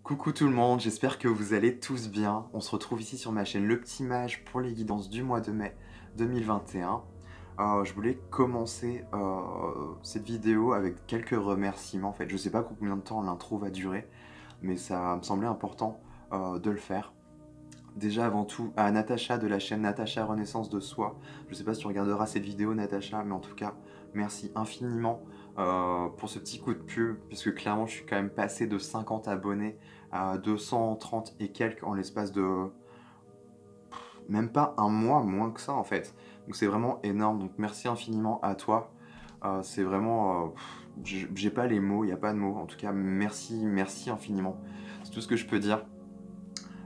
Coucou tout le monde, j'espère que vous allez tous bien. On se retrouve ici sur ma chaîne Le Petit Mage pour les guidances du mois de mai 2021. Je voulais commencer cette vidéo avec quelques remerciements. En fait, je sais pas combien de temps l'intro va durer, mais ça me semblait important de le faire. Déjà avant tout à Natacha de la chaîne Natacha Renaissance de Soi. Je sais pas si tu regarderas cette vidéo Natacha, mais en tout cas merci infiniment pour ce petit coup de pub, puisque clairement je suis quand même passé de 50 abonnés à 230 et quelques en l'espace de même pas un mois, moins que ça en fait. Donc c'est vraiment énorme, donc merci infiniment à toi. C'est vraiment... j'ai pas les mots, il n'y a pas de mots. En tout cas merci, merci infiniment. C'est tout ce que je peux dire.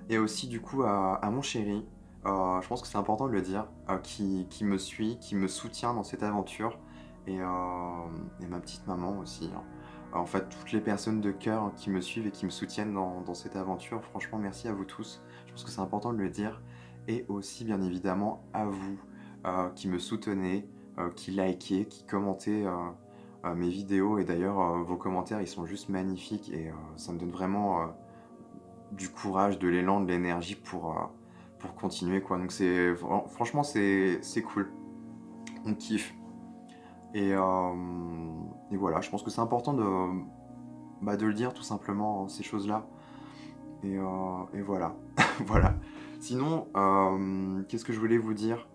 Et aussi du coup à mon chéri, je pense que c'est important de le dire, qui me suit, qui me soutient dans cette aventure, et ma petite maman aussi, hein. En fait, toutes les personnes de cœur qui me suivent et qui me soutiennent dans cette aventure, franchement merci à vous tous, je pense que c'est important de le dire, et aussi bien évidemment à vous qui me soutenez, qui likez, qui commentez mes vidéos, et d'ailleurs vos commentaires ils sont juste magnifiques, et ça me donne vraiment du courage, de l'élan, de l'énergie pour continuer quoi. Donc c'est franchement c'est cool. On kiffe. Et voilà, je pense que c'est important de le dire tout simplement, ces choses-là. Et voilà. Voilà. Sinon, qu'est-ce que je voulais vous dire?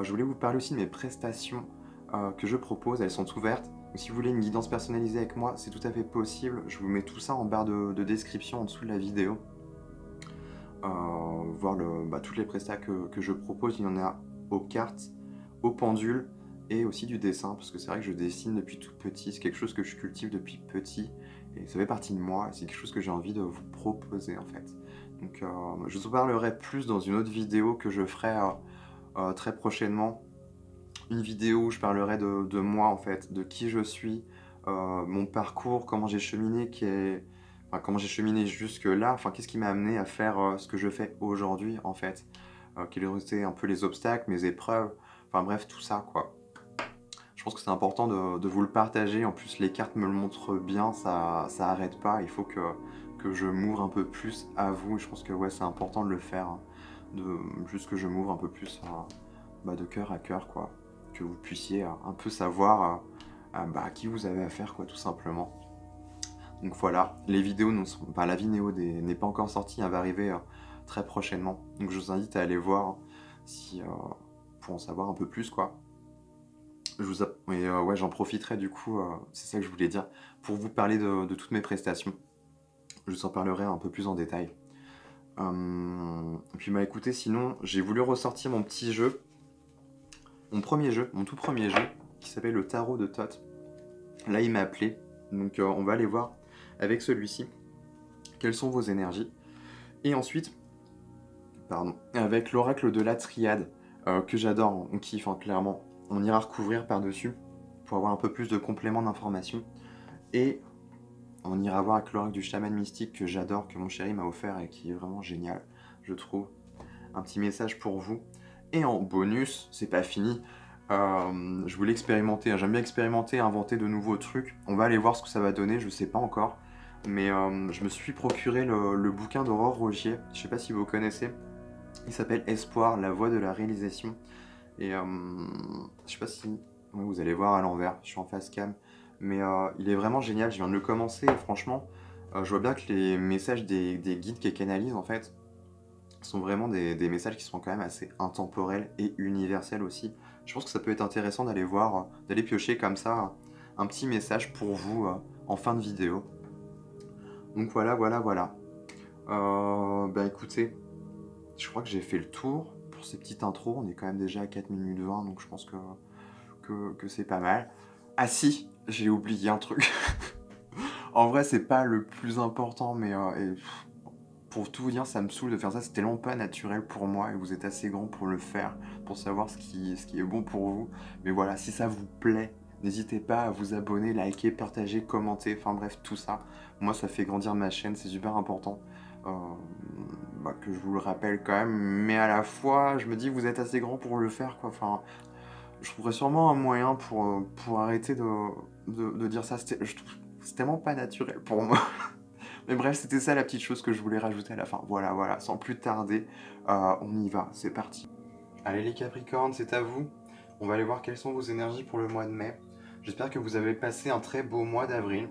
Je voulais vous parler aussi de mes prestations que je propose, elles sont ouvertes. Donc, si vous voulez une guidance personnalisée avec moi, c'est tout à fait possible. Je vous mets tout ça en barre de description en dessous de la vidéo. Voir toutes les prestats que je propose. Il y en a aux cartes, aux pendules et aussi du dessin, parce que c'est vrai que je dessine depuis tout petit, c'est quelque chose que je cultive depuis petit et ça fait partie de moi, c'est quelque chose que j'ai envie de vous proposer en fait. Donc je vous en parlerai plus dans une autre vidéo que je ferai très prochainement, une vidéo où je parlerai de moi en fait, de qui je suis, mon parcours, comment j'ai cheminé, comment j'ai cheminé jusque là, enfin qu'est-ce qui m'a amené à faire ce que je fais aujourd'hui en fait, quels ont été un peu les obstacles, mes épreuves, enfin bref tout ça quoi. Je pense que c'est important de vous le partager, en plus les cartes me le montrent bien, ça arrête pas, il faut que je m'ouvre un peu plus à vous, je pense que ouais c'est important de le faire, hein, juste que je m'ouvre un peu plus de cœur à cœur quoi, que vous puissiez un peu savoir à qui vous avez affaire quoi tout simplement. Donc voilà, les vidéos la vidéo n'est pas encore sortie, elle va arriver très prochainement, donc je vous invite à aller voir si, pour en savoir un peu plus quoi. Ouais, j'en profiterai du coup, c'est ça que je voulais dire, pour vous parler de toutes mes prestations. Je vous en parlerai un peu plus en détail. Puis bah écoutez, sinon, j'ai voulu ressortir mon petit jeu, mon tout premier jeu, qui s'appelle le Tarot de Thoth. Là, il m'a appelé, donc on va aller voir avec celui-ci quelles sont vos énergies. Et ensuite, avec l'oracle de la Triade, que j'adore, on kiffe hein, clairement. On ira recouvrir par-dessus pour avoir un peu plus de compléments d'informations. Et on ira voir avec l'oracle du chaman mystique que j'adore, que mon chéri m'a offert et qui est vraiment génial, je trouve. Un petit message pour vous. Et en bonus, c'est pas fini, je voulais expérimenter, hein. J'aime bien expérimenter, inventer de nouveaux trucs. On va aller voir ce que ça va donner, je sais pas encore. Mais je me suis procuré le bouquin d'Aurore Rogier, je sais pas si vous connaissez. Il s'appelle Espoir, la voie de la réalisation. Et je sais pas si ouais, vous allez voir à l'envers, je suis en face cam. Mais il est vraiment génial, je viens de le commencer et franchement, je vois bien que les messages des guides qu'elle canalise en fait sont vraiment des messages qui sont quand même assez intemporels et universels aussi. Je pense que ça peut être intéressant d'aller voir, d'aller piocher comme ça un petit message pour vous en fin de vidéo. Donc voilà, voilà, voilà. Bah écoutez, je crois que j'ai fait le tour pour ces petites intros. On est quand même déjà à 4 minutes 20, donc je pense que c'est pas mal. Ah si, j'ai oublié un truc. En vrai, c'est pas le plus important, mais pour tout vous dire, ça me saoule de faire ça. C'est tellement pas naturel pour moi et vous êtes assez grand pour le faire, pour savoir ce qui est bon pour vous. Mais voilà, si ça vous plaît, n'hésitez pas à vous abonner, liker, partager, commenter, enfin bref, tout ça. Moi, ça fait grandir ma chaîne, c'est super important. Que je vous le rappelle quand même, mais à la fois, je me dis, vous êtes assez grand pour le faire, quoi. Enfin, je trouverais sûrement un moyen pour arrêter de dire ça. C'est tellement pas naturel pour moi. Mais bref, c'était ça la petite chose que je voulais rajouter à la fin. Voilà, voilà, sans plus tarder, on y va, c'est parti. Allez les Capricornes, c'est à vous. On va aller voir quelles sont vos énergies pour le mois de mai. J'espère que vous avez passé un très beau mois d'avril.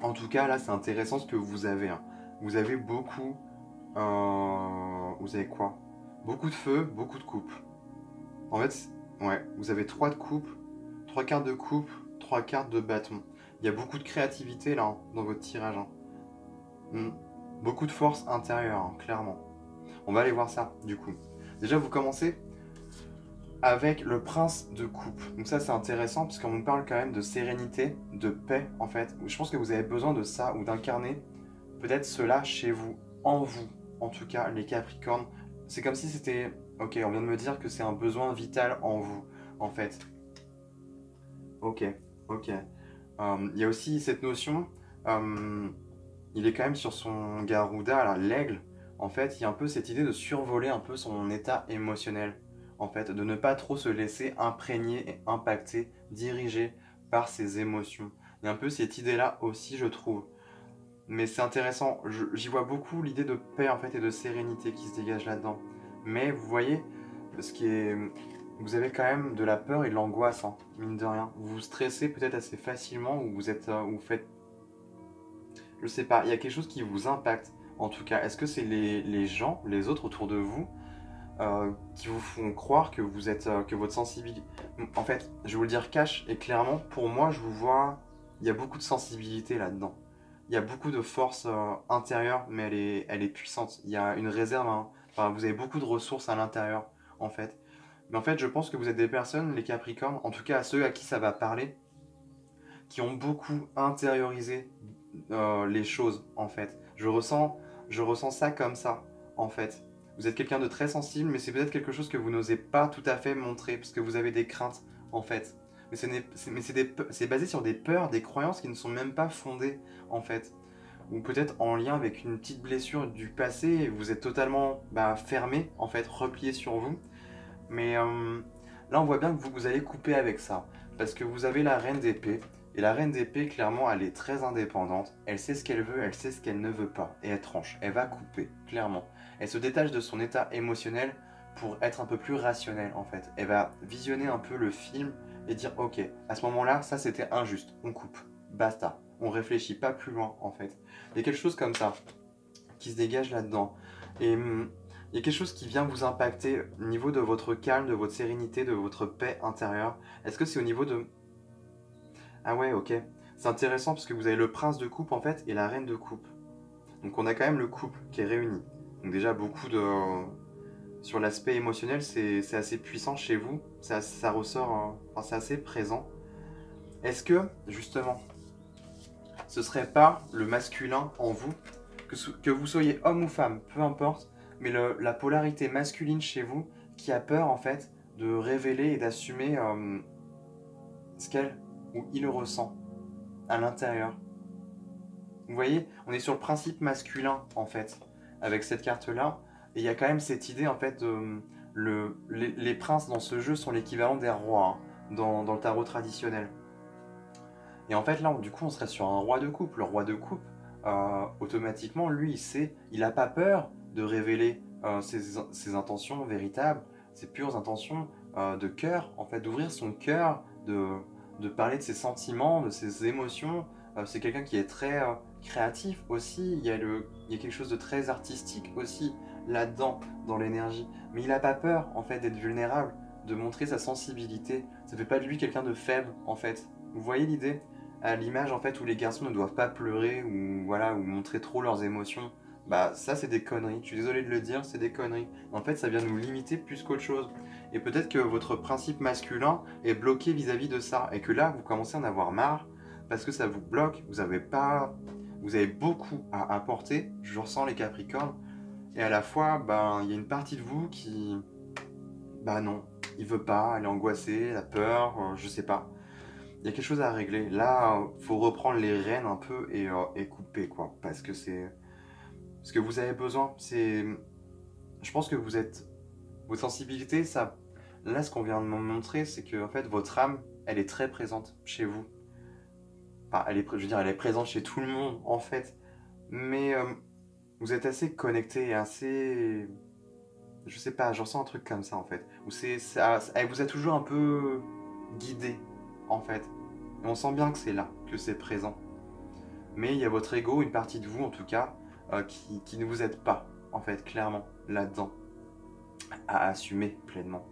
En tout cas, là, c'est intéressant ce que vous avez. Hein. Vous avez beaucoup... vous avez quoi? Beaucoup de feu, beaucoup de coupe. En fait, ouais, vous avez 3 de coupe, 3 cartes de coupe, 3 cartes de bâton. Il y a beaucoup de créativité là, hein, dans votre tirage. Hein. Beaucoup de force intérieure, hein, clairement. On va aller voir ça, du coup. Déjà, vous commencez avec le prince de coupe. Donc ça, c'est intéressant, parce qu'on nous parle quand même de sérénité, de paix, en fait. Je pense que vous avez besoin de ça, ou d'incarner peut-être cela chez vous, en vous. En tout cas, les Capricornes. C'est comme si c'était... Ok, on vient de me dire que c'est un besoin vital en vous, en fait. Ok, ok. Il y a aussi cette notion... il est quand même sur son Garuda, là, l'aigle. En fait, il y a un peu cette idée de survoler un peu son état émotionnel. En fait, de ne pas trop se laisser imprégner et impacter, diriger par ses émotions. Il y a un peu cette idée-là aussi, je trouve. Mais c'est intéressant, j'y vois beaucoup l'idée de paix en fait et de sérénité qui se dégage là-dedans. Mais vous voyez, vous avez quand même de la peur et de l'angoisse, hein, mine de rien. Vous vous stressez peut-être assez facilement ou vous faites... Je sais pas, il y a quelque chose qui vous impacte. En tout cas, est-ce que c'est les gens, les autres autour de vous, qui vous font croire que vous êtes, que votre sensibilité... En fait, je vais vous le dire cash et clairement, pour moi, je vous vois, il y a beaucoup de sensibilité là-dedans. Il y a beaucoup de force intérieure, mais elle est puissante. Il y a une réserve, hein. Enfin, vous avez beaucoup de ressources à l'intérieur, en fait. Mais en fait, je pense que vous êtes des personnes, les Capricornes, en tout cas à ceux à qui ça va parler, qui ont beaucoup intériorisé les choses, en fait. Je ressens ça comme ça, en fait. Vous êtes quelqu'un de très sensible, mais c'est peut-être quelque chose que vous n'osez pas tout à fait montrer, parce que vous avez des craintes, en fait. Mais c'est basé sur des peurs, des croyances qui ne sont même pas fondées, en fait. Ou peut-être en lien avec une petite blessure du passé, et vous êtes totalement fermé, en fait, replié sur vous. Mais là, on voit bien que vous allez couper avec ça. Parce que vous avez la reine d'épée. Et la reine d'épée, clairement, elle est très indépendante. Elle sait ce qu'elle veut, elle sait ce qu'elle ne veut pas. Et elle tranche. Elle va couper, clairement. Elle se détache de son état émotionnel pour être un peu plus rationnelle, en fait. Elle va visionner un peu le film et dire, ok, à ce moment-là, ça c'était injuste. On coupe. Basta. On réfléchit pas plus loin, en fait. Il y a quelque chose comme ça qui se dégage là-dedans. Et il y a quelque chose qui vient vous impacter au niveau de votre calme, de votre sérénité, de votre paix intérieure. Est-ce que c'est au niveau de... Ah ouais, ok. C'est intéressant parce que vous avez le prince de coupe en fait et la reine de coupe. Donc on a quand même le couple qui est réuni. Donc déjà beaucoup de... Sur l'aspect émotionnel, c'est assez puissant chez vous. Ça ressort... Enfin, c'est assez présent. Est-ce que, justement, ce serait pas le masculin en vous, que vous soyez homme ou femme, peu importe, mais la polarité masculine chez vous qui a peur en fait de révéler et d'assumer ce qu'elle ou il ressent à l'intérieur. Vous voyez, on est sur le principe masculin en fait avec cette carte là et il y a quand même cette idée en fait de les princes dans ce jeu sont l'équivalent des rois hein, dans le tarot traditionnel. Et en fait là du coup on serait sur un roi de coupe. Le roi de coupe automatiquement lui il sait, il n'a pas peur de révéler ses intentions véritables, ses pures intentions de cœur, en fait d'ouvrir son cœur, de parler de ses sentiments, de ses émotions. C'est quelqu'un qui est très créatif aussi, il y a quelque chose de très artistique aussi là-dedans, dans l'énergie. Mais il n'a pas peur en fait d'être vulnérable, de montrer sa sensibilité. Ça fait pas de lui quelqu'un de faible en fait. Vous voyez l'idée? À l'image en fait où les garçons ne doivent pas pleurer ou voilà ou montrer trop leurs émotions, bah ça c'est des conneries. Je suis désolé de le dire, c'est des conneries. En fait, ça vient nous limiter plus qu'autre chose. Et peut-être que votre principe masculin est bloqué vis-à-vis de ça et que là vous commencez à en avoir marre parce que ça vous bloque. Vous avez beaucoup à apporter. Je ressens les Capricornes et à la fois, il y a une partie de vous qui, non, il veut pas, elle est angoissée, elle a peur, je sais pas. Il y a quelque chose à régler. Là, faut reprendre les rênes un peu et couper, quoi. Parce que c'est... Ce que vous avez besoin, c'est... Je pense que vous êtes... Votre sensibilité, ça... Là, ce qu'on vient de me montrer, c'est que, en fait, votre âme, elle est très présente chez vous. Enfin, je veux dire, elle est présente chez tout le monde, en fait. mais vous êtes assez connecté et assez... Je sais pas, j'en sens un truc comme ça en fait. Où elle vous a toujours un peu guidé en fait. Et on sent bien que c'est là, que c'est présent. Mais il y a votre ego, une partie de vous en tout cas, qui ne vous aide pas en fait, clairement, là-dedans, à assumer pleinement.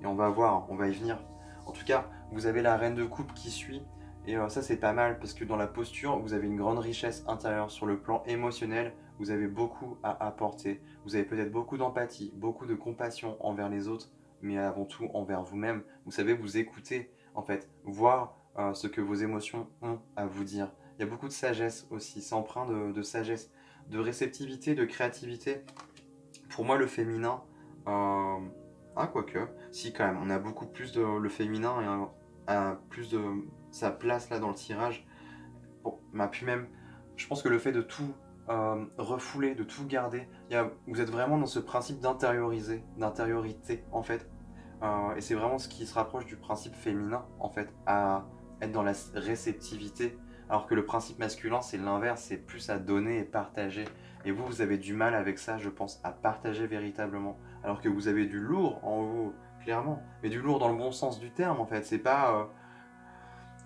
Et on va voir, on va y venir. En tout cas, vous avez la reine de coupe qui suit. Et ça, c'est pas mal parce que dans la posture, vous avez une grande richesse intérieure. Sur le plan émotionnel, vous avez beaucoup à apporter. Vous avez peut-être beaucoup d'empathie, beaucoup de compassion envers les autres, mais avant tout envers vous-même. Vous savez vous écouter, en fait, voir ce que vos émotions ont à vous dire. Il y a beaucoup de sagesse aussi. C'est empreint de sagesse, de réceptivité, de créativité. Pour moi, le féminin... euh, ah, quoique. Si, quand même, on a beaucoup plus de... Le féminin a plus de sa place là dans le tirage. Bon, bah, puis même, je pense que le fait de tout refouler, de tout garder, vous êtes vraiment dans ce principe d'intérioriser, d'intériorité, en fait. Et c'est vraiment ce qui se rapproche du principe féminin, en fait, à être dans la réceptivité. Alors que le principe masculin, c'est l'inverse, c'est plus à donner et partager. Et vous, vous avez du mal avec ça, je pense, à partager véritablement. Alors que vous avez du lourd en vous, clairement. Mais du lourd dans le bon sens du terme, en fait. C'est pas...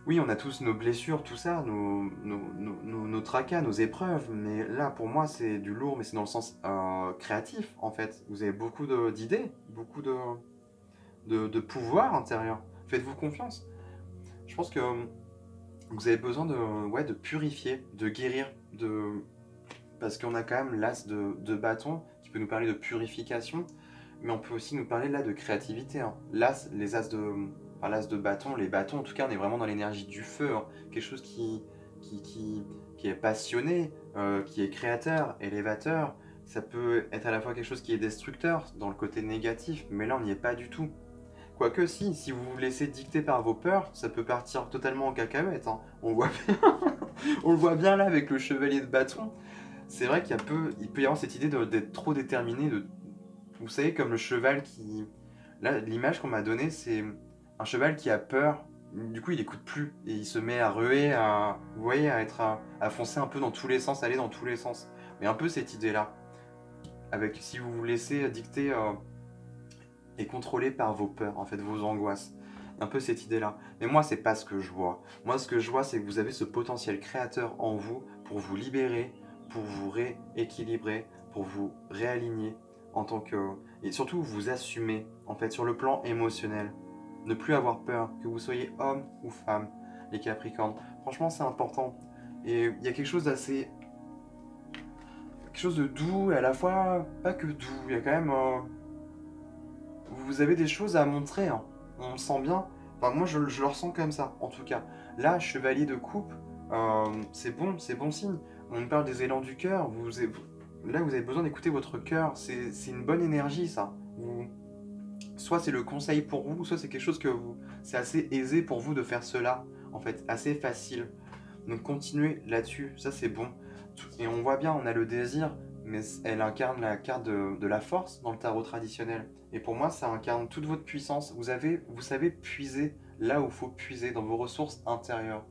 Oui, on a tous nos blessures, tout ça, nos tracas, nos épreuves. Mais là, pour moi, c'est du lourd, mais c'est dans le sens créatif, en fait. Vous avez beaucoup d'idées, beaucoup de pouvoir intérieur. Faites-vous confiance. Je pense que vous avez besoin de purifier, de guérir, parce qu'on a quand même l'as de bâton qui peut nous parler de purification, mais on peut aussi nous parler là de créativité. Hein. L'as, les as de, enfin, l'as de bâton, les bâtons, en tout cas, on est vraiment dans l'énergie du feu, hein. Quelque chose qui est passionné, qui est créateur, élévateur. Ça peut être à la fois quelque chose qui est destructeur dans le côté négatif, mais là on n'y est pas du tout. Quoique si vous vous laissez dicter par vos peurs, ça peut partir totalement en cacahuète. Hein. On le voit bien là avec le chevalier de bâton. C'est vrai il peut y avoir cette idée d'être trop déterminé. Vous savez, comme le cheval qui... Là, l'image qu'on m'a donnée, c'est un cheval qui a peur. Du coup, il écoute plus et il se met à ruer, vous voyez, à foncer un peu dans tous les sens, aller dans tous les sens. Mais un peu cette idée-là. Avec, si vous vous laissez dicter et contrôler par vos peurs, en fait, vos angoisses. Un peu cette idée-là. Mais moi, c'est pas ce que je vois. Moi, ce que je vois, c'est que vous avez ce potentiel créateur en vous pour vous libérer, pour vous rééquilibrer, pour vous réaligner en tant que... Et surtout, vous assumer, en fait, sur le plan émotionnel. Ne plus avoir peur, que vous soyez homme ou femme, les Capricornes. Franchement, c'est important. Et il y a quelque chose d'assez... Quelque chose de doux et à la fois pas que doux. Il y a quand même... vous avez des choses à montrer, hein. On le sent bien. Enfin, moi, je le ressens comme ça, en tout cas. Là, chevalier de coupe, c'est bon signe. On nous parle des élans du cœur. Là, vous avez besoin d'écouter votre cœur. C'est une bonne énergie, ça. Soit c'est le conseil pour vous, soit c'est quelque chose c'est assez aisé pour vous de faire cela, en fait, assez facile. Donc, continuez là-dessus, ça c'est bon. Et on voit bien, on a le désir, mais elle incarne la carte de la force dans le tarot traditionnel. Et pour moi, ça incarne toute votre puissance. Vous savez puiser là où il faut puiser, dans vos ressources intérieures.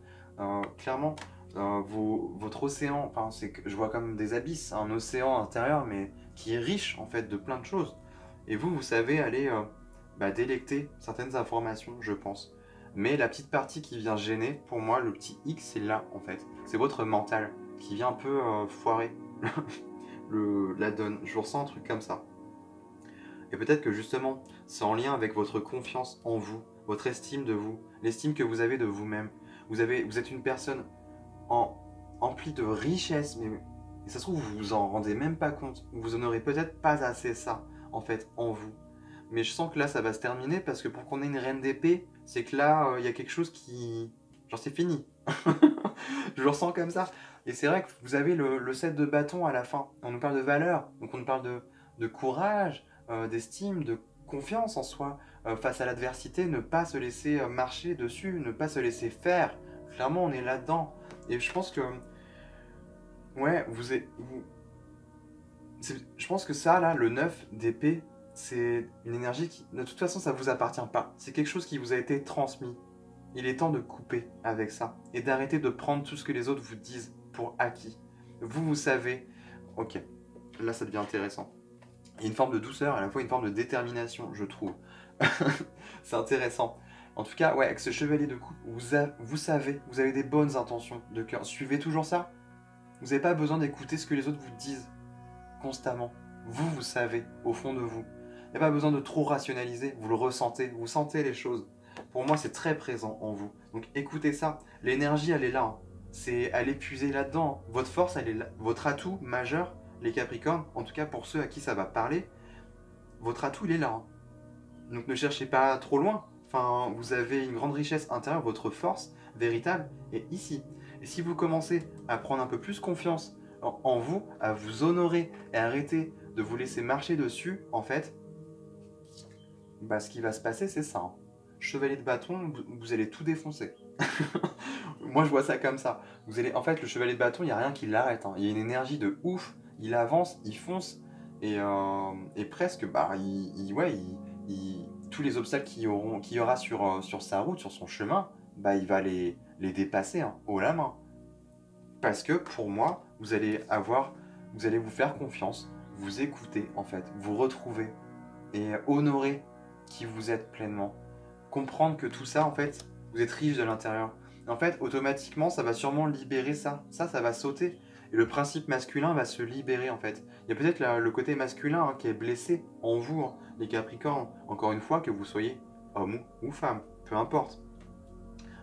Clairement, votre océan, enfin, je vois comme des abysses, un océan intérieur, mais qui est riche en fait de plein de choses. Et vous savez aller délecter certaines informations, je pense. Mais la petite partie qui vient gêner, pour moi, le petit X, c'est là en fait. C'est votre mental qui vient un peu foirer la donne. Je ressens un truc comme ça. Et peut-être que justement, c'est en lien avec votre confiance en vous, votre estime de vous, l'estime que vous avez de vous-même. Vous êtes une personne emplie de richesse, mais et ça se trouve, vous vous en rendez même pas compte. Vous en aurez peut-être pas assez ça, en fait, en vous. Mais je sens que là, ça va se terminer parce que pour qu'on ait une reine d'épée, c'est que là, il y a quelque chose qui... Genre, c'est fini. Je le ressens comme ça. Et c'est vrai que vous avez le 7 de bâton à la fin. On nous parle de valeur, donc on nous parle de courage, d'estime, de confiance en soi. Face à l'adversité, ne pas se laisser marcher dessus, ne pas se laisser faire. Clairement, on est là-dedans. Et je pense que... Ouais, je pense que ça, là, le 9 d'épée, c'est une énergie qui, de toute façon, ça vous appartient pas. C'est quelque chose qui vous a été transmis. Il est temps de couper avec ça et d'arrêter de prendre tout ce que les autres vous disent pour acquis. Vous savez. Ok, là ça devient intéressant. Il y a une forme de douceur, à la fois une forme de détermination, je trouve. C'est intéressant. En tout cas, ouais, avec ce chevalier de coupe, vous savez, vous avez des bonnes intentions de cœur. Suivez toujours ça. Vous n'avez pas besoin d'écouter ce que les autres vous disent constamment. Vous savez, au fond de vous. Il n'y a pas besoin de trop rationaliser, vous le ressentez, vous sentez les choses. Pour moi, c'est très présent en vous. Donc écoutez ça. L'énergie, elle est là. Hein. Elle est puisée là-dedans. Hein. Votre force, elle est là. Votre atout majeur, les Capricornes, en tout cas pour ceux à qui ça va parler, votre atout, il est là. Hein. Donc ne cherchez pas trop loin. Enfin, vous avez une grande richesse intérieure, votre force véritable est ici. Et si vous commencez à prendre un peu plus confiance en vous, à vous honorer et arrêter de vous laisser marcher dessus, en fait, bah, ce qui va se passer, c'est ça. Hein. Chevalier de bâton, vous allez tout défoncer. Moi, je vois ça comme ça. Vous allez, en fait, le chevalier de bâton, il n'y a rien qui l'arrête. Hein. Il y a une énergie de ouf. Il avance, il fonce. Et presque, bah, tous les obstacles qu'il y aura sur sa route, sur son chemin, bah, il va les dépasser hein, haut la main. Parce que pour moi, vous allez vous faire confiance, vous écouter en fait, vous retrouver et honorer qui vous êtes pleinement. Comprendre que tout ça, en fait, vous êtes riche de l'intérieur. En fait, automatiquement, ça va sûrement libérer ça. Ça va sauter. Et le principe masculin va se libérer, en fait. Il y a peut-être le côté masculin hein, qui est blessé en vous, hein, les Capricornes. Encore une fois, que vous soyez homme ou femme, peu importe.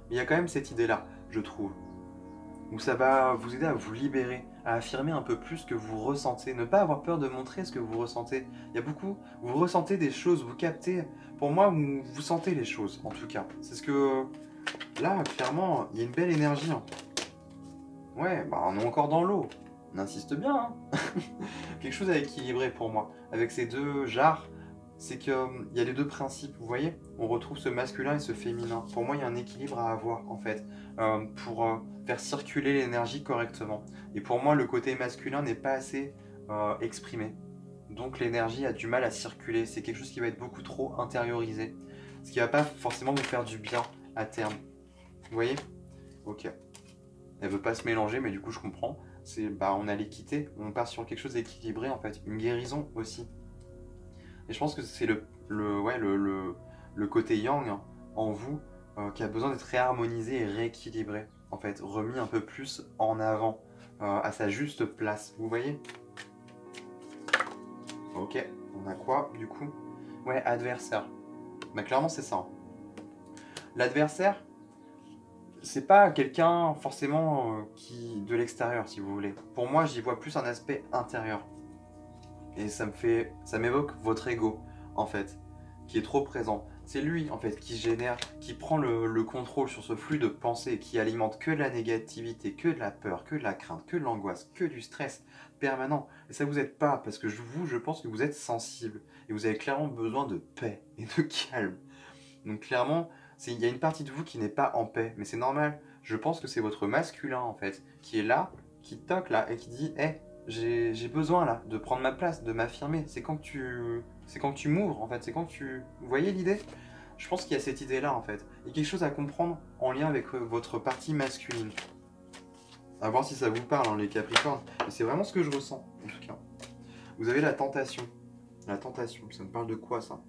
Mais il y a quand même cette idée-là, je trouve, où ça va vous aider à vous libérer, à affirmer un peu plus ce que vous ressentez, ne pas avoir peur de montrer ce que vous ressentez. Il y a beaucoup, vous ressentez des choses, vous captez. Pour moi, vous sentez les choses, en tout cas. C'est ce que, là, clairement, il y a une belle énergie. Hein. Ouais, bah on est encore dans l'eau. On insiste bien. Hein. Quelque chose à équilibrer pour moi. Avec ces deux jarres, c'est qu'il y a les deux principes, vous voyez. On retrouve ce masculin et ce féminin. Pour moi, il y a un équilibre à avoir, en fait, pour faire circuler l'énergie correctement. Et pour moi, le côté masculin n'est pas assez exprimé. Donc l'énergie a du mal à circuler. C'est quelque chose qui va être beaucoup trop intériorisé. Ce qui va pas forcément vous faire du bien à terme. Vous voyez? Ok. Elle veut pas se mélanger, mais du coup, je comprends. Bah, on a l'équité. On part sur quelque chose d'équilibré, en fait. Une guérison aussi. Et je pense que c'est le côté yang hein, en vous qui a besoin d'être réharmonisé et rééquilibré. En fait, remis un peu plus en avant, à sa juste place. Vous voyez? Ok, on a quoi du coup? Ouais, adversaire. Bah clairement c'est ça. Hein. L'adversaire, c'est pas quelqu'un forcément qui de l'extérieur si vous voulez. Pour moi, j'y vois plus un aspect intérieur. Et ça m'évoque votre ego, en fait, qui est trop présent. C'est lui, en fait, qui génère, qui prend le contrôle sur ce flux de pensée, qui alimente que de la négativité, que de la peur, que de la crainte, que de l'angoisse, que du stress permanent. Et ça vous aide pas, parce que je pense que vous êtes sensible, et vous avez clairement besoin de paix et de calme. Donc clairement, il y a une partie de vous qui n'est pas en paix, mais c'est normal. Je pense que c'est votre masculin, en fait, qui est là, qui toque là, et qui dit, hé, j'ai besoin là de prendre ma place, de m'affirmer. C'est quand tu m'ouvres en fait, c'est quand tu... Vous voyez l'idée? Je pense qu'il y a cette idée-là en fait. Il y a quelque chose à comprendre en lien avec votre partie masculine. À voir si ça vous parle, hein, les Capricornes. Et c'est vraiment ce que je ressens, en tout cas. Vous avez la tentation. La tentation, ça me parle de quoi ça?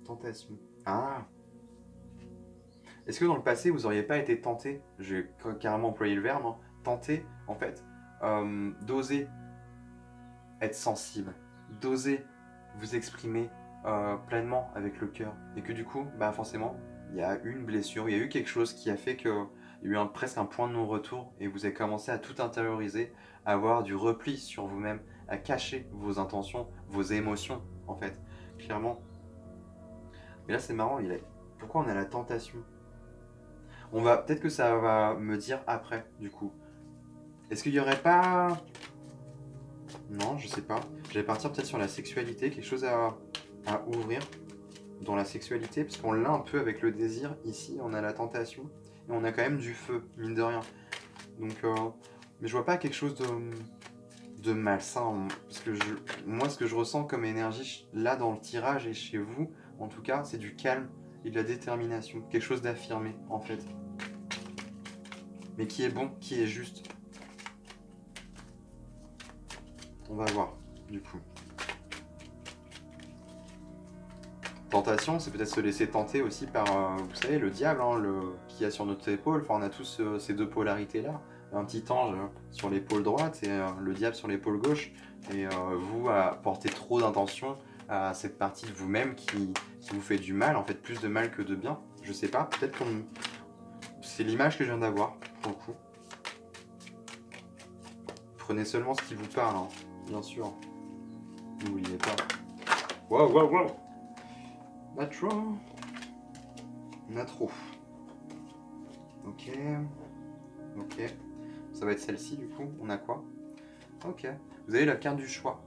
Tentation. Ah! Est-ce que dans le passé, vous n'auriez pas été tenté, j'ai carrément employé le verbe, hein, tenté en fait, d'oser être sensible, d'oser vous exprimer pleinement avec le cœur. Et que du coup, bah forcément, il y a eu une blessure, il y a eu quelque chose qui a fait qu'il y a eu presque un point de non-retour et vous avez commencé à tout intérioriser, à avoir du repli sur vous-même, à cacher vos intentions, vos émotions, en fait, clairement. Mais là, c'est marrant, pourquoi on a la tentation? Peut-être que ça va me dire après, du coup. Est-ce qu'il y aurait pas... Non, je sais pas. Je vais partir peut-être sur la sexualité, quelque chose à ouvrir dans la sexualité, parce qu'on l'a un peu avec le désir. Ici, on a la tentation, et on a quand même du feu, mine de rien. Donc, mais je vois pas quelque chose de malsain. Parce que moi, ce que je ressens comme énergie, là, dans le tirage, et chez vous, en tout cas, c'est du calme et de la détermination. Quelque chose d'affirmé, en fait. Mais qui est bon, qui est juste. On va voir, du coup. Tentation, c'est peut-être se laisser tenter aussi par, vous savez, le diable hein, qui a sur notre épaule. Enfin, on a tous ces deux polarités-là. Un petit ange sur l'épaule droite et le diable sur l'épaule gauche. Et vous portez trop d'intention à cette partie de vous-même qui vous fait du mal, en fait plus de mal que de bien. Je sais pas, peut-être qu'on... C'est l'image que je viens d'avoir, pour le coup. Prenez seulement ce qui vous parle, hein, bien sûr. N'oubliez pas. Wow, wow, wow. On a trop. Ok. Ok. Ça va être celle-ci, du coup. On a quoi? Ok. Vous avez la carte du choix.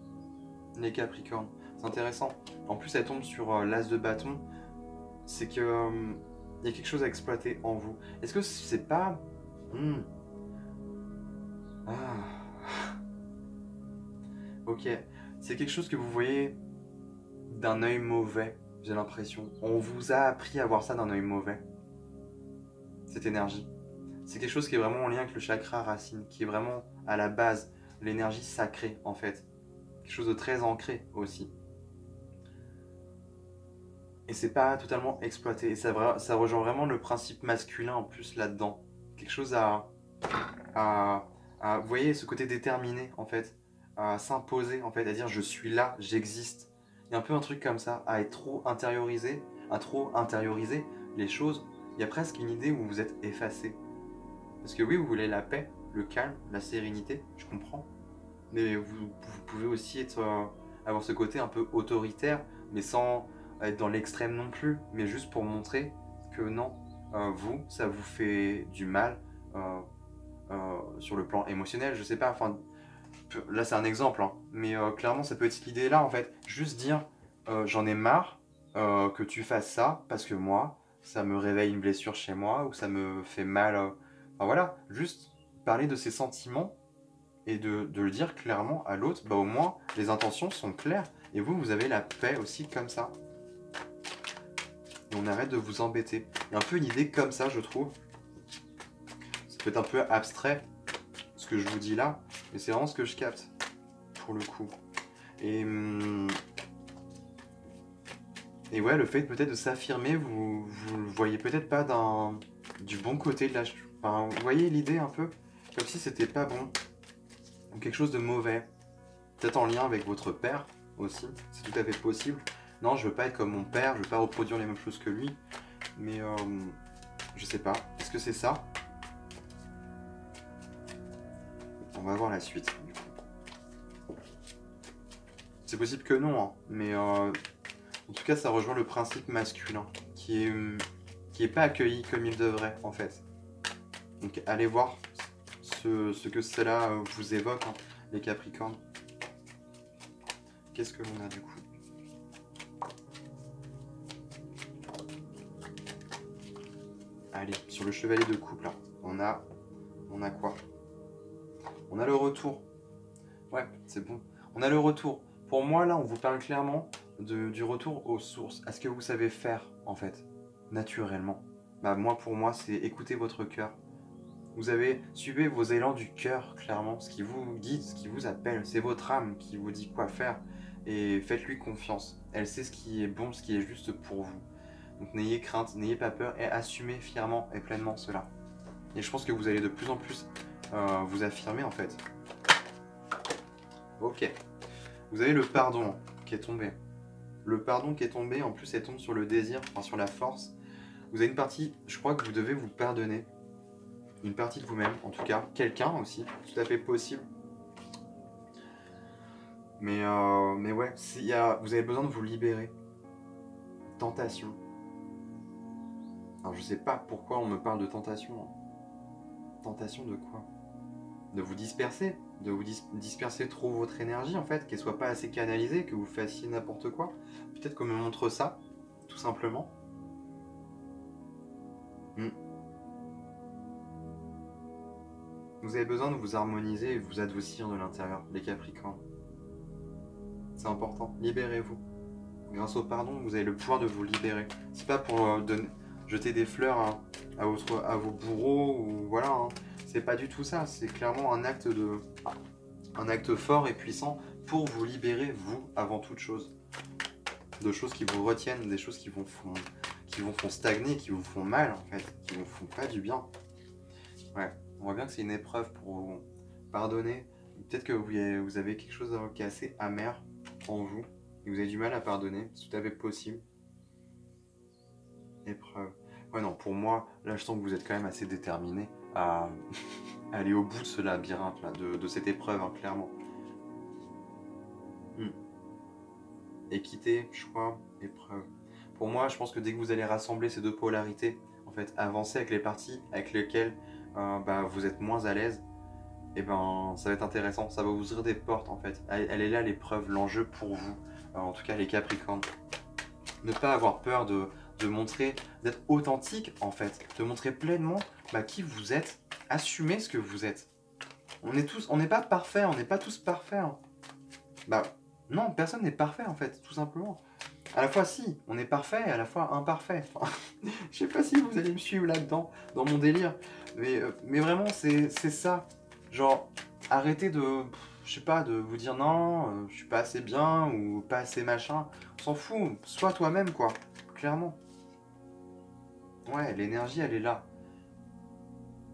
Les Capricornes. C'est intéressant. En plus, elle tombe sur l'as de bâton. C'est que... il y a quelque chose à exploiter en vous. Est-ce que c'est pas... Ah. Ok. C'est quelque chose que vous voyez d'un œil mauvais, j'ai l'impression. On vous a appris à voir ça d'un œil mauvais. Cette énergie. C'est quelque chose qui est vraiment en lien avec le chakra racine, qui est vraiment à la base, l'énergie sacrée en fait. Quelque chose de très ancré aussi. Et c'est pas totalement exploité. Et ça rejoint vraiment le principe masculin en plus là-dedans. Quelque chose vous voyez, ce côté déterminé en fait, à s'imposer en fait, à dire je suis là, j'existe. Il y a un peu un truc comme ça, à être trop intériorisé, à trop intérioriser les choses. Il y a presque une idée où vous êtes effacé. Parce que oui, vous voulez la paix, le calme, la sérénité, je comprends. Mais vous pouvez aussi avoir ce côté un peu autoritaire, mais sans être dans l'extrême non plus, mais juste pour montrer que non, ça vous fait du mal sur le plan émotionnel, je sais pas, enfin, là c'est un exemple, hein, mais clairement ça peut être l'idée là en fait, juste dire j'en ai marre que tu fasses ça, parce que moi, ça me réveille une blessure chez moi, ou ça me fait mal, enfin voilà, juste parler de ses sentiments, et de le dire clairement à l'autre, bah au moins les intentions sont claires, et vous avez la paix aussi comme ça. Et on arrête de vous embêter. Il y a un peu une idée comme ça, je trouve. Ça peut être un peu abstrait, ce que je vous dis là, mais c'est vraiment ce que je capte, pour le coup. Et ouais, le fait peut-être de s'affirmer, vous le voyez peut-être pas du bon côté de la... Enfin, vous voyez l'idée un peu? Comme si c'était pas bon. Ou quelque chose de mauvais. Peut-être en lien avec votre père aussi, c'est tout à fait possible. Non, je veux pas être comme mon père, je veux pas reproduire les mêmes choses que lui. Mais je sais pas. Est-ce que c'est ça? On va voir la suite. C'est possible que non, hein, mais en tout cas, ça rejoint le principe masculin, qui est pas accueilli comme il devrait, en fait. Donc allez voir ce que cela vous évoque, hein, les Capricornes. Qu'est-ce que l'on a du coup? Allez, sur le chevalier de couple, là, on a quoi? On a le retour. Ouais, c'est bon. On a le retour. Pour moi, là, on vous parle clairement du retour aux sources, à ce que vous savez faire, en fait, naturellement. Bah, pour moi, c'est écouter votre cœur. Suivez vos élans du cœur, clairement, ce qui vous guide, ce qui vous appelle. C'est votre âme qui vous dit quoi faire. Et faites-lui confiance. Elle sait ce qui est bon, ce qui est juste pour vous. Donc n'ayez crainte, n'ayez pas peur et assumez fièrement et pleinement cela. Et je pense que vous allez de plus en plus vous affirmer, en fait. Ok. Vous avez le pardon qui est tombé. Le pardon qui est tombé, en plus, elle tombe sur le désir, enfin sur la force. Vous avez une partie, je crois que vous devez vous pardonner. Une partie de vous-même, en tout cas. Quelqu'un aussi, tout à fait possible. Mais ouais, vous avez besoin de vous libérer. Tentation. Alors je sais pas pourquoi on me parle de tentation. Tentation de quoi? De vous disperser, de vous disperser trop votre énergie en fait, qu'elle soit pas assez canalisée, que vous fassiez n'importe quoi. Peut-être qu'on me montre ça, tout simplement. Vous avez besoin de vous harmoniser et de vous adoucir de l'intérieur, les Capricornes. C'est important, libérez-vous. Grâce au pardon, vous avez le pouvoir de vous libérer. C'est pas pour jeter des fleurs à vos bourreaux ou voilà. Hein. C'est pas du tout ça. C'est clairement un acte fort et puissant pour vous libérer, vous, avant toute chose. De choses qui vous retiennent, des choses qui vous font stagner, qui vous font mal, en fait, qui vous font pas du bien. Ouais, on voit bien que c'est une épreuve pour vous pardonner. Peut-être que vous avez quelque chose qui est assez amer en vous, et vous avez du mal à pardonner, c'est tout à fait possible. Épreuve. Ouais, non, pour moi, là, je sens que vous êtes quand même assez déterminé à aller au bout de ce labyrinthe, là, de cette épreuve, hein, clairement. Équité, choix, épreuve. Pour moi, je pense que dès que vous allez rassembler ces deux polarités, en fait, avancer avec les parties avec lesquelles vous êtes moins à l'aise, et ben ça va être intéressant, ça va vous ouvrir des portes en fait. Elle est là l'épreuve, l'enjeu pour vous, en tout cas les Capricornes. Ne pas avoir peur de montrer, d'être authentique en fait, de montrer pleinement qui vous êtes, assumer ce que vous êtes. On n'est pas parfait, on n'est pas tous parfaits. Hein. Non, personne n'est parfait en fait, tout simplement. À la fois si, on est parfait, et à la fois imparfait. Enfin, je sais pas si vous allez me suivre là-dedans, dans mon délire. Mais vraiment, c'est ça. Genre, arrêtez de, je sais pas, de vous dire non, je suis pas assez bien ou pas assez machin. On s'en fout, sois toi-même quoi, clairement. Ouais, l'énergie elle est là.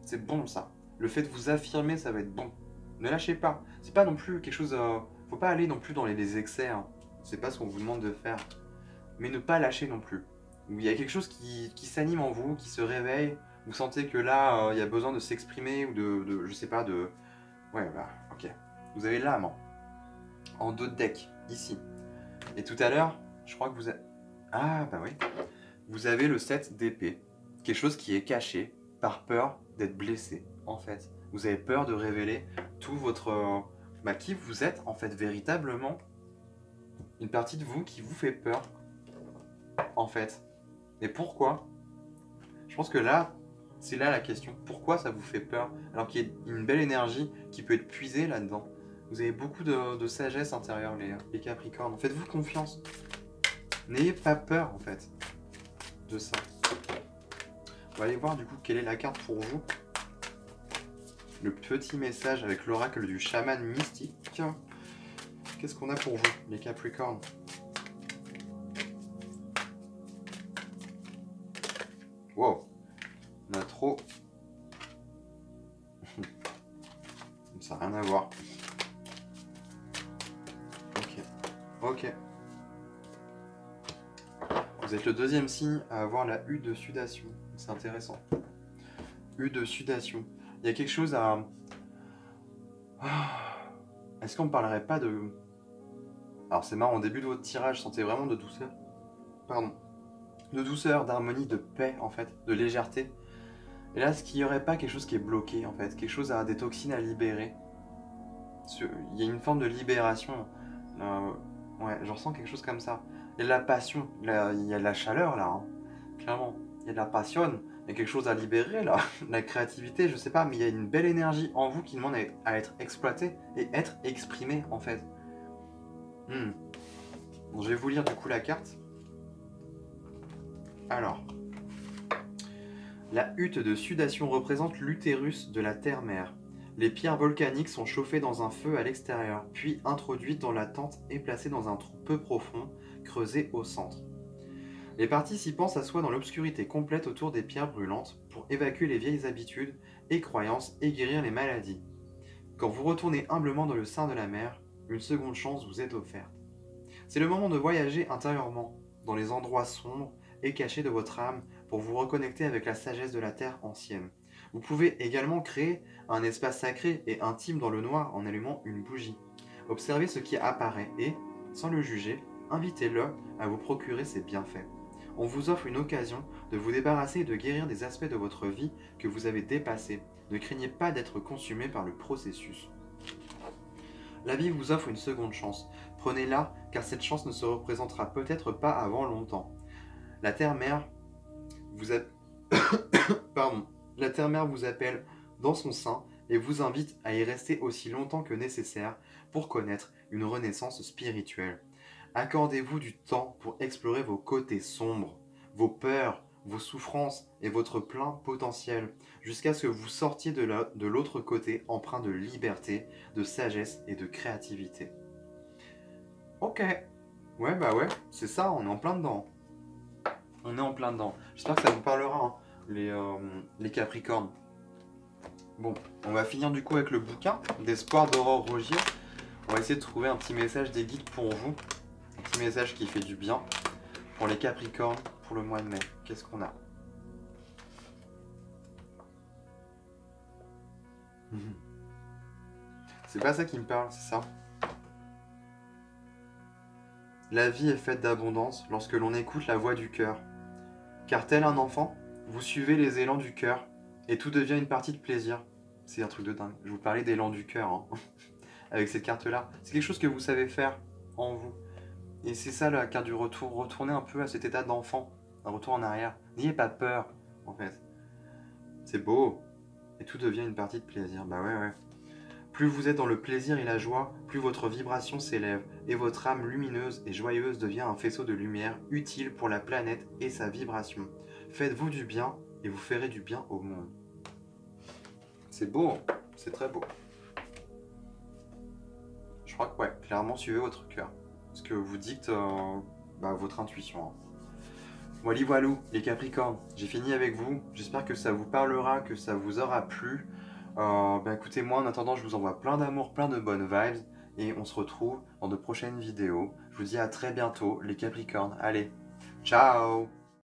C'est bon ça. Le fait de vous affirmer, ça va être bon. Ne lâchez pas. C'est pas non plus quelque chose. Faut pas aller non plus dans les excès. Hein. C'est pas ce qu'on vous demande de faire. Mais ne pas lâcher non plus. Il y a quelque chose qui s'anime en vous, qui se réveille. Vous sentez que là, il y a besoin de s'exprimer ou je sais pas, de. Ouais, bah, ok. Vous avez l'âme en dos de deck, ici. Et tout à l'heure, je crois que vous avez. Ah, bah oui. Vous avez le 7 d'épée. Quelque chose qui est caché par peur d'être blessé, en fait. Vous avez peur de révéler tout votre... qui vous êtes, en fait, véritablement. Une partie de vous qui vous fait peur, en fait. Et pourquoi? Je pense que là, c'est là la question. Pourquoi ça vous fait peur? Alors qu'il y a une belle énergie qui peut être puisée là-dedans. Vous avez beaucoup de sagesse intérieure, les Capricornes. Faites-vous confiance. N'ayez pas peur, en fait, de ça. On va aller voir du coup quelle est la carte pour vous. Le petit message avec l'oracle du chaman mystique. Qu'est-ce qu'on a pour vous, les Capricornes? Wow, on a trop. Ça n'a rien à voir. Ok. Vous êtes le deuxième signe à avoir la U de sudation. C'est intéressant. U de sudation. Il y a quelque chose à... Est-ce qu'on ne parlerait pas de... Alors c'est marrant, au début de votre tirage, sentez vraiment de douceur. Pardon. De douceur, d'harmonie, de paix en fait, de légèreté. Et là, est-ce qu'il n'y aurait pas quelque chose qui est bloqué en fait? Quelque chose des toxines à libérer? Il y a une forme de libération. Ouais, je ressens quelque chose comme ça. Il y a de la passion, il y a de la chaleur là, hein. Clairement. Il y a de la passion, il y a quelque chose à libérer là. La créativité, je sais pas, mais il y a une belle énergie en vous qui demande à être exploitée et être exprimée en fait. Bon, je vais vous lire du coup la carte. Alors, la hutte de sudation représente l'utérus de la terre-mère. Les pierres volcaniques sont chauffées dans un feu à l'extérieur, puis introduites dans la tente et placées dans un trou peu profond, creusé au centre. Les participants s'assoient dans l'obscurité complète autour des pierres brûlantes pour évacuer les vieilles habitudes et croyances et guérir les maladies. Quand vous retournez humblement dans le sein de la mer, une seconde chance vous est offerte. C'est le moment de voyager intérieurement, dans les endroits sombres et cachés de votre âme pour vous reconnecter avec la sagesse de la terre ancienne. Vous pouvez également créer un espace sacré et intime dans le noir en allumant une bougie. Observez ce qui apparaît et, sans le juger, invitez-le à vous procurer ses bienfaits. On vous offre une occasion de vous débarrasser et de guérir des aspects de votre vie que vous avez dépassés. Ne craignez pas d'être consumé par le processus. La vie vous offre une seconde chance. Prenez-la, car cette chance ne se représentera peut-être pas avant longtemps. La Terre-Mère vous La Terre-Mère vous appelle dans son sein et vous invite à y rester aussi longtemps que nécessaire pour connaître une renaissance spirituelle. Accordez-vous du temps pour explorer vos côtés sombres, vos peurs, vos souffrances et votre plein potentiel, jusqu'à ce que vous sortiez de l'autre côté empreint de liberté, de sagesse et de créativité. Ok. Ouais, bah ouais, c'est ça, on est en plein dedans. On est en plein dedans. J'espère que ça vous parlera, hein, les Capricornes. Bon, on va finir du coup avec le bouquin d'Espoir d'Aurore Rogier. On va essayer de trouver un petit message des guides pour vous. Un petit message qui fait du bien. Pour les Capricornes, pour le mois de mai. Qu'est-ce qu'on a? C'est pas ça qui me parle, c'est ça. La vie est faite d'abondance lorsque l'on écoute la voix du cœur. Car tel un enfant, vous suivez les élans du cœur et tout devient une partie de plaisir. C'est un truc de dingue. Je vous parlais d'élan du cœur, hein, avec cette carte-là. C'est quelque chose que vous savez faire en vous. Et c'est ça la carte du retour. Retournez un peu à cet état d'enfant. Un retour en arrière. N'ayez pas peur, en fait. C'est beau. Et tout devient une partie de plaisir. Bah ouais, ouais. Plus vous êtes dans le plaisir et la joie, plus votre vibration s'élève et votre âme lumineuse et joyeuse devient un faisceau de lumière utile pour la planète et sa vibration. Faites-vous du bien et vous ferez du bien au monde. C'est beau, hein, c'est très beau. Je crois que ouais, clairement suivez votre cœur. Ce que vous dicte votre intuition. Hein. Voilà, voilou, les Capricornes, j'ai fini avec vous. J'espère que ça vous parlera, que ça vous aura plu. Écoutez, moi en attendant, je vous envoie plein d'amour, plein de bonnes vibes. Et on se retrouve dans de prochaines vidéos. Je vous dis à très bientôt, les Capricornes. Allez, ciao!